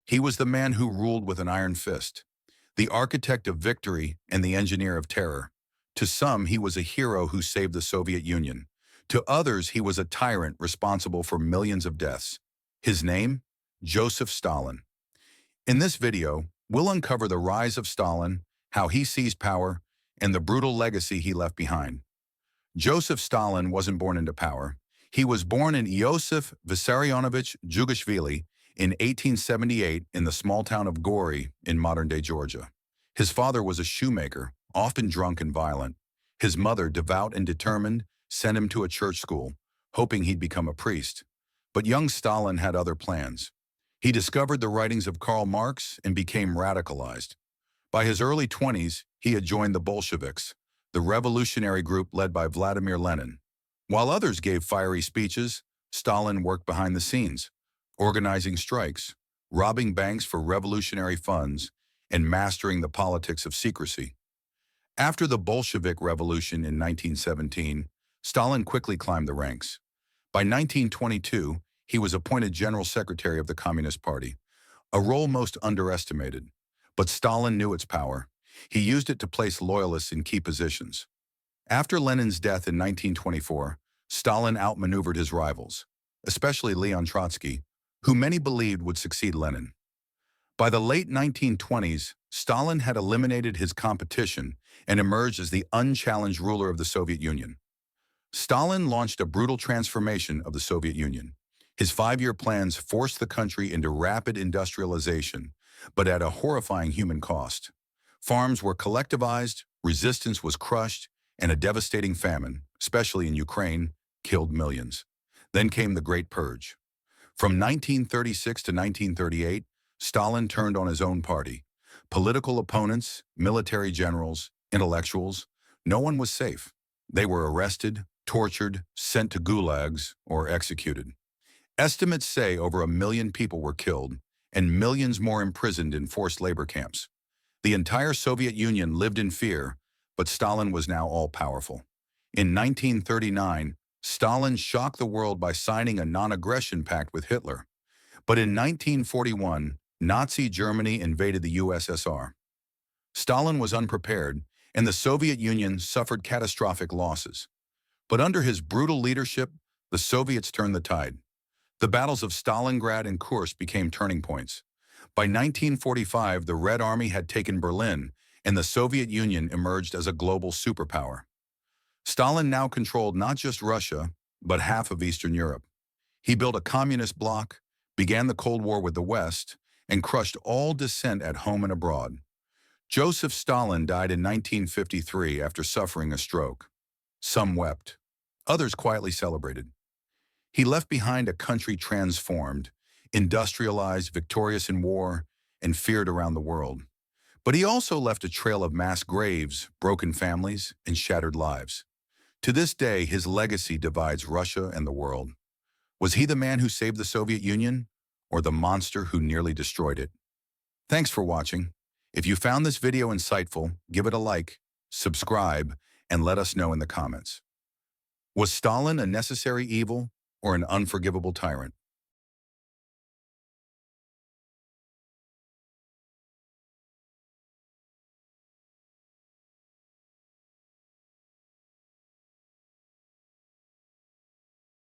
He was the man who ruled with an iron fist, the architect of victory and the engineer of terror. To some, he was a hero who saved the Soviet Union. To others, he was a tyrant responsible for millions of deaths. His name? Joseph Stalin. In this video, we'll uncover the rise of Stalin, how he seized power, and the brutal legacy he left behind. Joseph Stalin wasn't born into power. He was born in Iosif Vissarionovich Jugashvili in 1878 in the small town of Gori in modern-day Georgia. His father was a shoemaker, often drunk and violent. His mother, devout and determined, sent him to a church school, hoping he'd become a priest. But young Stalin had other plans. He discovered the writings of Karl Marx and became radicalized. By his early 20s, he had joined the Bolsheviks, the revolutionary group led by Vladimir Lenin. While others gave fiery speeches, Stalin worked behind the scenes, organizing strikes, robbing banks for revolutionary funds, and mastering the politics of secrecy. After the Bolshevik Revolution in 1917, Stalin quickly climbed the ranks. By 1922, he was appointed General Secretary of the Communist Party, a role most underestimated. But Stalin knew its power. He used it to place loyalists in key positions. After Lenin's death in 1924, Stalin outmaneuvered his rivals, especially Leon Trotsky, who many believed would succeed Lenin. By the late 1920s, Stalin had eliminated his competition and emerged as the unchallenged ruler of the Soviet Union. Stalin launched a brutal transformation of the Soviet Union. His 5-year plans forced the country into rapid industrialization, but at a horrifying human cost. Farms were collectivized, resistance was crushed, and a devastating famine, especially in Ukraine, killed millions. Then came the Great Purge. From 1936 to 1938, Stalin turned on his own party. Political opponents, military generals, intellectuals, no one was safe. They were arrested, tortured, sent to gulags, or executed. Estimates say over 1 million people were killed, and millions more imprisoned in forced labor camps. The entire Soviet Union lived in fear, but Stalin was now all-powerful. In 1939, Stalin shocked the world by signing a non-aggression pact with Hitler. But in 1941, Nazi Germany invaded the USSR. Stalin was unprepared, and the Soviet Union suffered catastrophic losses. But under his brutal leadership, the Soviets turned the tide. The battles of Stalingrad and Kursk became turning points. By 1945, the Red Army had taken Berlin, and the Soviet Union emerged as a global superpower. Stalin now controlled not just Russia, but half of Eastern Europe. He built a communist bloc, began the Cold War with the West, and crushed all dissent at home and abroad. Joseph Stalin died in 1953 after suffering a stroke. Some wept. Others quietly celebrated. He left behind a country transformed, industrialized, victorious in war, and feared around the world. But he also left a trail of mass graves, broken families, and shattered lives. To this day, his legacy divides Russia and the world. Was he the man who saved the Soviet Union, or the monster who nearly destroyed it? Thanks for watching. If you found this video insightful, give it a like, subscribe, and let us know in the comments. Was Stalin a necessary evil or an unforgivable tyrant?